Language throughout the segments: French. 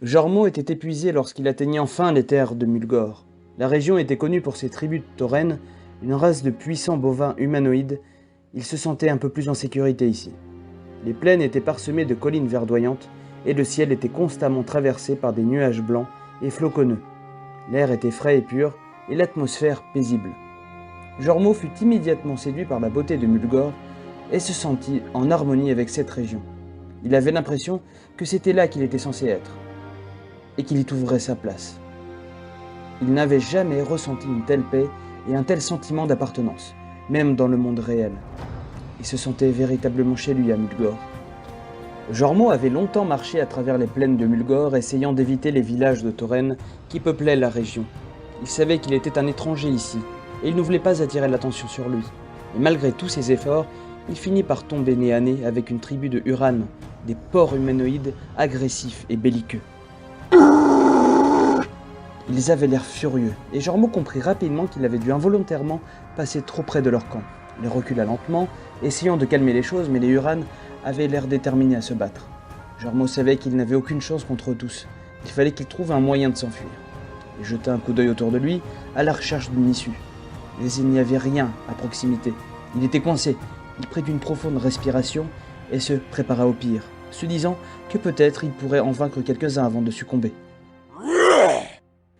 Jormo était épuisé lorsqu'il atteignit enfin les terres de Mulgore. La région était connue pour ses tribus de taurennes, une race de puissants bovins humanoïdes. Il se sentait un peu plus en sécurité ici. Les plaines étaient parsemées de collines verdoyantes et le ciel était constamment traversé par des nuages blancs et floconneux. L'air était frais et pur et l'atmosphère paisible. Jormo fut immédiatement séduit par la beauté de Mulgore et se sentit en harmonie avec cette région. Il avait l'impression que c'était là qu'il était censé être et qu'il y trouverait sa place. Il n'avait jamais ressenti une telle paix et un tel sentiment d'appartenance, même dans le monde réel. Il se sentait véritablement chez lui à Mulgore. Jormo avait longtemps marché à travers les plaines de Mulgore, essayant d'éviter les villages de taurennes qui peuplaient la région. Il savait qu'il était un étranger ici, et il ne voulait pas attirer l'attention sur lui. Et malgré tous ses efforts, il finit par tomber nez à nez avec une tribu de Huran, des porcs humanoïdes agressifs et belliqueux. Ils avaient l'air furieux, et Jormo comprit rapidement qu'il avait dû involontairement passer trop près de leur camp. Il recula lentement, essayant de calmer les choses, mais les Huran avaient l'air déterminés à se battre. Jormo savait qu'il n'avait aucune chance contre eux tous. Il fallait qu'il trouve un moyen de s'enfuir. Il jeta un coup d'œil autour de lui, à la recherche d'une issue. Mais il n'y avait rien à proximité. Il était coincé. Il prit une profonde respiration et se prépara au pire, se disant que peut-être il pourrait en vaincre quelques-uns avant de succomber.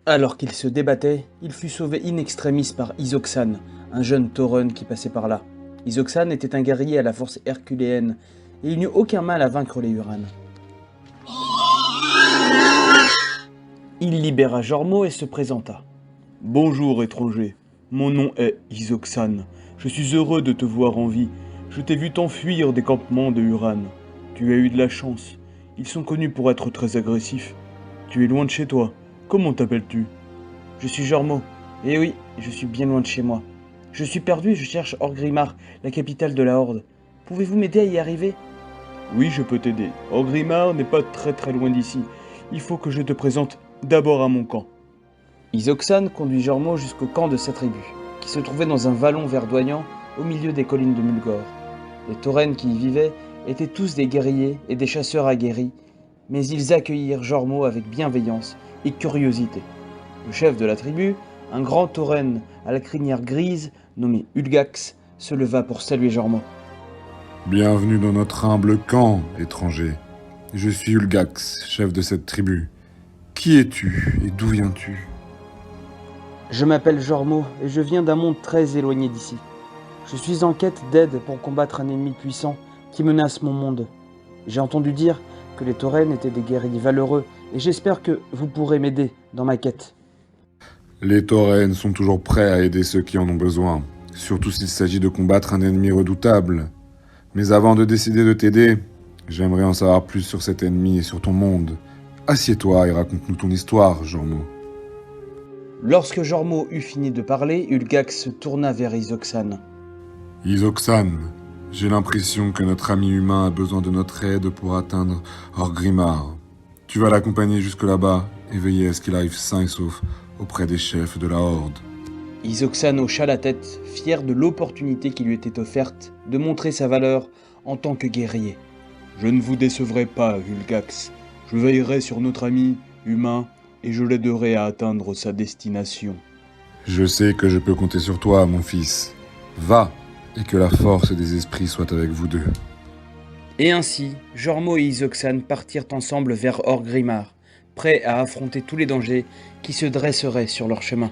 Alors qu'il se débattait, il fut sauvé in extremis par Isoxan, un jeune tauren qui passait par là. Isoxan était un guerrier à la force herculéenne, et il n'eut aucun mal à vaincre les Huran. Il libéra Jormo et se présenta. « Bonjour, étranger. Mon nom est Isoxan. Je suis heureux de te voir en vie. Je t'ai vu t'enfuir des campements de Huran. Tu as eu de la chance. Ils sont connus pour être très agressifs. Tu es loin de chez toi. Comment t'appelles-tu ?»« Je suis Jormo. Eh oui, je suis bien loin de chez moi. Je suis perdu et je cherche Orgrimmar, la capitale de la Horde. Pouvez-vous m'aider à y arriver ?»« Oui, je peux t'aider. Orgrimmar n'est pas très loin d'ici. Il faut que je te présente d'abord à mon camp. » Isoxan conduit Jormo jusqu'au camp de sa tribu, qui se trouvait dans un vallon verdoyant au milieu des collines de Mulgore. Les taurennes qui y vivaient étaient tous des guerriers et des chasseurs aguerris, mais ils accueillirent Jormo avec bienveillance et curiosité. Le chef de la tribu, un grand tauren à la crinière grise, nommé Ulgax, se leva pour saluer Jormo. « Bienvenue dans notre humble camp, étranger. Je suis Ulgax, chef de cette tribu. Qui es-tu et d'où viens-tu ?»« Je m'appelle Jormo et je viens d'un monde très éloigné d'ici. Je suis en quête d'aide pour combattre un ennemi puissant qui menace mon monde. J'ai entendu dire que les taurennes étaient des guerriers valeureux et j'espère que vous pourrez m'aider dans ma quête. » Les taurennes sont toujours prêts à aider ceux qui en ont besoin, surtout s'il s'agit de combattre un ennemi redoutable. Mais avant de décider de t'aider, j'aimerais en savoir plus sur cet ennemi et sur ton monde. Assieds-toi et raconte-nous ton histoire, Jormo. Lorsque Jormo eut fini de parler, Ulgax se tourna vers Isoxan. « Isoxan, j'ai l'impression que notre ami humain a besoin de notre aide pour atteindre Orgrimmar. Tu vas l'accompagner jusque là-bas et veiller à ce qu'il arrive sain et sauf auprès des chefs de la Horde. » Isoxan hocha la tête, fier de l'opportunité qui lui était offerte de montrer sa valeur en tant que guerrier. « Je ne vous décevrai pas, Ulgax. Je veillerai sur notre ami humain et je l'aiderai à atteindre sa destination. » Je sais que je peux compter sur toi, mon fils. Va, et que la force des esprits soit avec vous deux. Et ainsi, Jormo et Isoxan partirent ensemble vers Orgrimmar, prêts à affronter tous les dangers qui se dresseraient sur leur chemin.